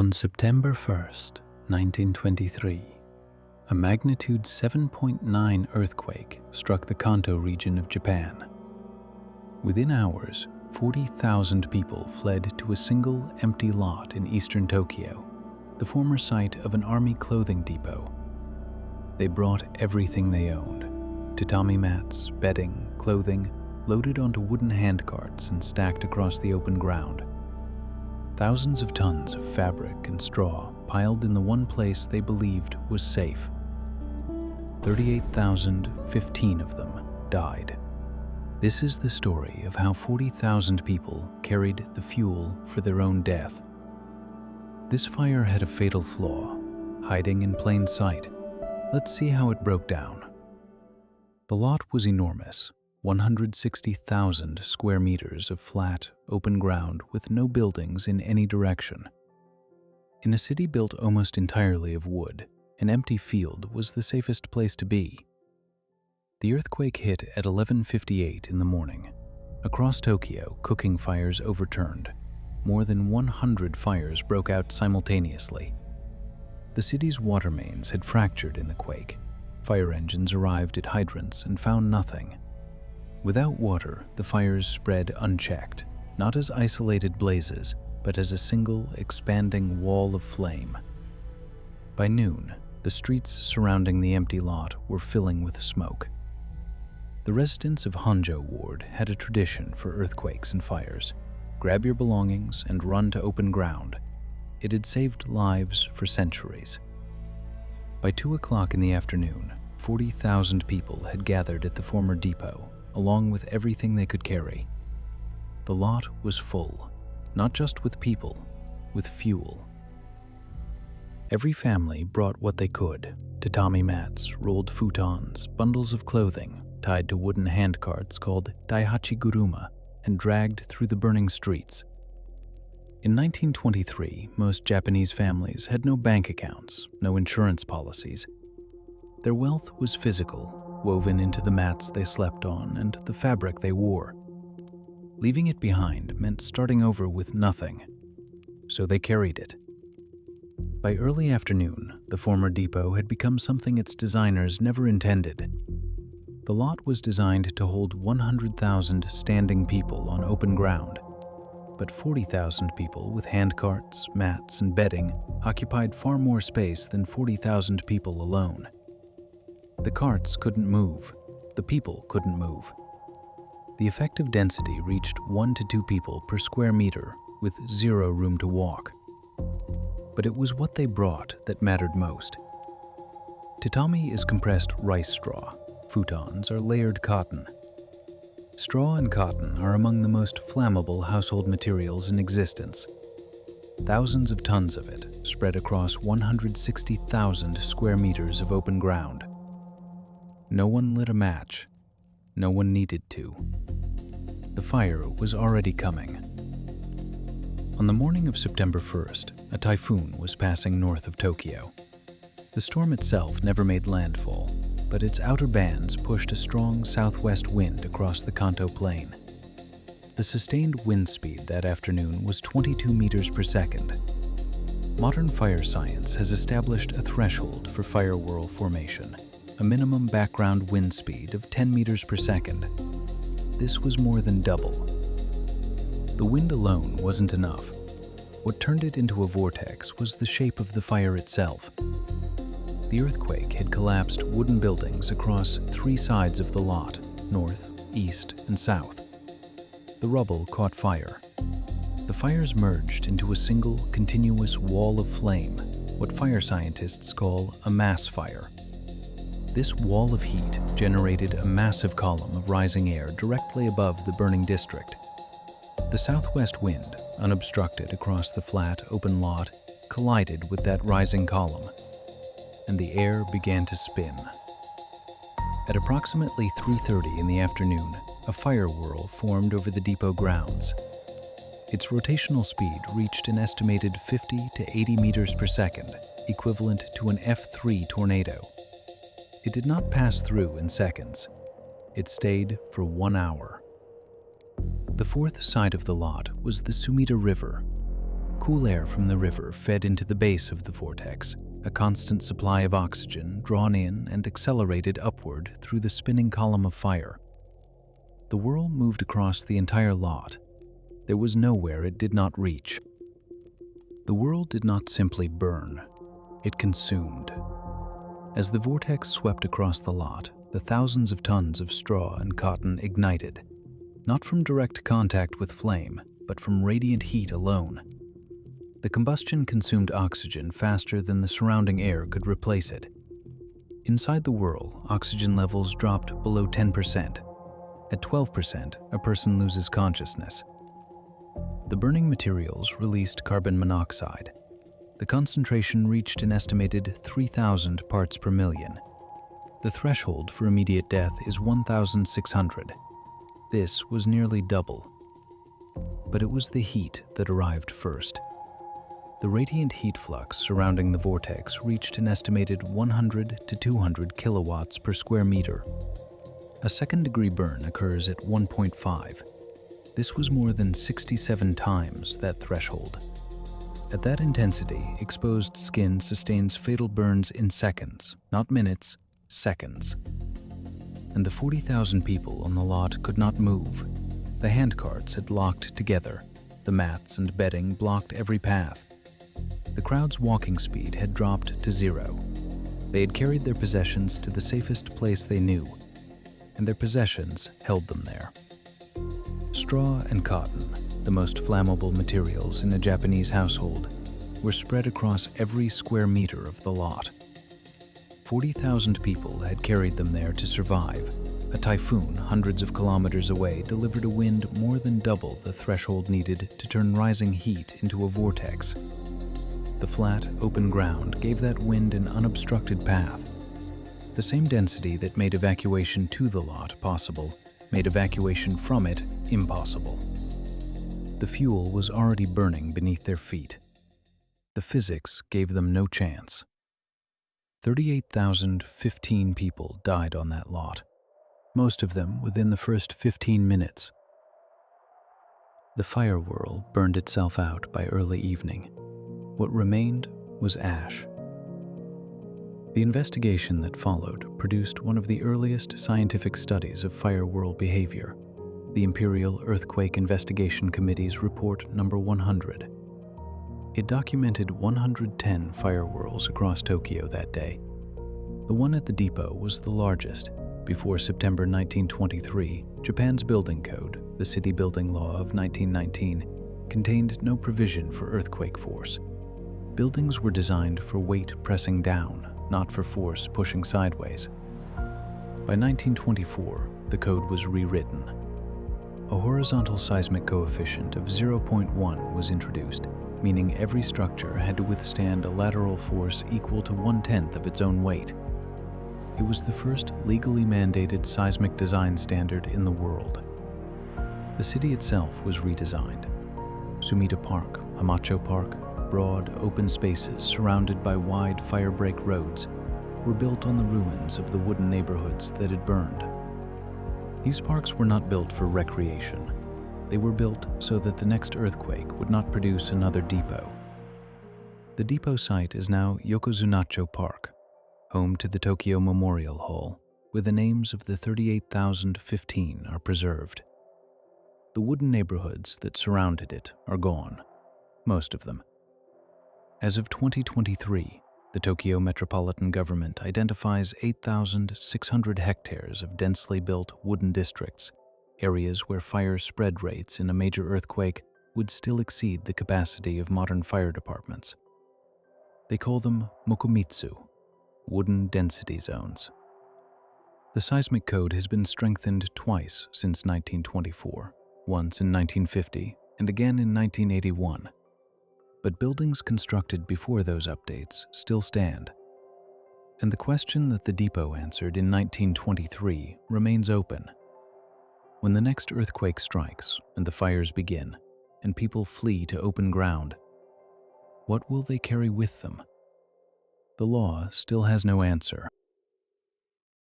On September 1st, 1923, a magnitude 7.9 earthquake struck the Kanto region of Japan. Within hours, 40,000 people fled to a single empty lot in eastern Tokyo, the former site of an army clothing depot. They brought everything they owned: tatami mats, bedding, clothing, loaded onto wooden handcarts and stacked across the open ground. Thousands of tons of fabric and straw piled in the one place they believed was safe. 38,015 of them died. This is the story of how 40,000 people carried the fuel for their own death. This fire had a fatal flaw, hiding in plain sight. Let's see how it broke down. The lot was enormous, 160,000 square meters of flat, open ground with no buildings in any direction. In a city built almost entirely of wood, an empty field was the safest place to be. The earthquake hit at 11:58 in the morning. Across Tokyo, cooking fires overturned. More than 100 fires broke out simultaneously. The city's water mains had fractured in the quake. Fire engines arrived at hydrants and found nothing. Without water, the fires spread unchecked, not as isolated blazes, but as a single, expanding wall of flame. By noon, the streets surrounding the empty lot were filling with smoke. The residents of Honjo Ward had a tradition for earthquakes and fires. Grab your belongings and run to open ground. It had saved lives for centuries. By 2 o'clock in the afternoon, 40,000 people had gathered at the former depot, along with everything they could carry. The lot was full, not just with people, with fuel. Every family brought what they could: tatami mats, rolled futons, bundles of clothing, tied to wooden handcarts called daihachiguruma, and dragged through the burning streets. In 1923, most Japanese families had no bank accounts, no insurance policies. Their wealth was physical, woven into the mats they slept on and the fabric they wore. Leaving it behind meant starting over with nothing, so they carried it. By early afternoon, the former depot had become something its designers never intended. The lot was designed to hold 100,000 standing people on open ground, but 40,000 people with handcarts, mats, and bedding occupied far more space than 40,000 people alone. The carts couldn't move. The people couldn't move. The effective density reached 1 to 2 people per square meter, with zero room to walk. But it was what they brought that mattered most. Tatami is compressed rice straw. Futons are layered cotton. Straw and cotton are among the most flammable household materials in existence. Thousands of tons of it spread across 160,000 square meters of open ground. No one lit a match. No one needed to. The fire was already coming. On the morning of September 1st, a typhoon was passing north of Tokyo. The storm itself never made landfall, but its outer bands pushed a strong southwest wind across the Kanto plain. The sustained wind speed that afternoon was 22 meters per second. Modern fire science has established a threshold for fire whirl formation, a minimum background wind speed of 10 meters per second. This was more than double. The wind alone wasn't enough. What turned it into a vortex was the shape of the fire itself. The earthquake had collapsed wooden buildings across 3 sides of the lot: north, east, and south. The rubble caught fire. The fires merged into a single, continuous wall of flame, what fire scientists call a mass fire. This wall of heat generated a massive column of rising air directly above the burning district. The southwest wind, unobstructed across the flat, open lot, collided with that rising column, and the air began to spin. At approximately 3:30 in the afternoon, a fire whirl formed over the depot grounds. Its rotational speed reached an estimated 50 to 80 meters per second, equivalent to an F3 tornado. It did not pass through in seconds. It stayed for 1 hour. The fourth side of the lot was the Sumida River. Cool air from the river fed into the base of the vortex, a constant supply of oxygen drawn in and accelerated upward through the spinning column of fire. The whirl moved across the entire lot. There was nowhere it did not reach. The whirl did not simply burn, it consumed. As the vortex swept across the lot, the thousands of tons of straw and cotton ignited, not from direct contact with flame, but from radiant heat alone. The combustion consumed oxygen faster than the surrounding air could replace it. Inside the whirl, oxygen levels dropped below 10%. At 12%, a person loses consciousness. The burning materials released carbon monoxide. The concentration reached an estimated 3,000 parts per million. The threshold for immediate death is 1,600. This was nearly double. But it was the heat that arrived first. The radiant heat flux surrounding the vortex reached an estimated 100 to 200 kilowatts per square meter. A second-degree burn occurs at 1.5. This was more than 67 times that threshold. At that intensity, exposed skin sustains fatal burns in seconds, not minutes, seconds. And the 40,000 people on the lot could not move. The handcarts had locked together. The mats and bedding blocked every path. The crowd's walking speed had dropped to zero. They had carried their possessions to the safest place they knew, and their possessions held them there. Straw and cotton, the most flammable materials in a Japanese household, were spread across every square meter of the lot. 40,000 people had carried them there to survive. A typhoon hundreds of kilometers away delivered a wind more than double the threshold needed to turn rising heat into a vortex. The flat, open ground gave that wind an unobstructed path. The same density that made evacuation to the lot possible made evacuation from it impossible. The fuel was already burning beneath their feet. The physics gave them no chance. 38,015 people died on that lot, most of them within the first 15 minutes. The fire whirl burned itself out by early evening. What remained was ash. The investigation that followed produced one of the earliest scientific studies of fire whirl behavior, the Imperial Earthquake Investigation Committee's Report Number 100. It documented 110 fire whirls across Tokyo that day. The one at the depot was the largest. Before September 1923, Japan's building code, the City Building Law of 1919, contained no provision for earthquake force. Buildings were designed for weight pressing down, not for force pushing sideways. By 1924, the code was rewritten. A horizontal seismic coefficient of 0.1 was introduced, meaning every structure had to withstand a lateral force equal to 1/10 of its own weight. It was the first legally mandated seismic design standard in the world. The city itself was redesigned. Sumida Park, Hamacho Park, broad, open spaces surrounded by wide fire-break roads were built on the ruins of the wooden neighborhoods that had burned. These parks were not built for recreation. They were built so that the next earthquake would not produce another depot. The depot site is now Yokozunacho Park, home to the Tokyo Memorial Hall, where the names of the 38,015 are preserved. The wooden neighborhoods that surrounded it are gone, most of them. As of 2023, the Tokyo Metropolitan Government identifies 8,600 hectares of densely built wooden districts, areas where fire spread rates in a major earthquake would still exceed the capacity of modern fire departments. They call them mokumitsu, wooden density zones. The seismic code has been strengthened twice since 1924, once in 1950 and again in 1981. But buildings constructed before those updates still stand. And the question that the depot answered in 1923 remains open. When the next earthquake strikes and the fires begin, and people flee to open ground, what will they carry with them? The law still has no answer.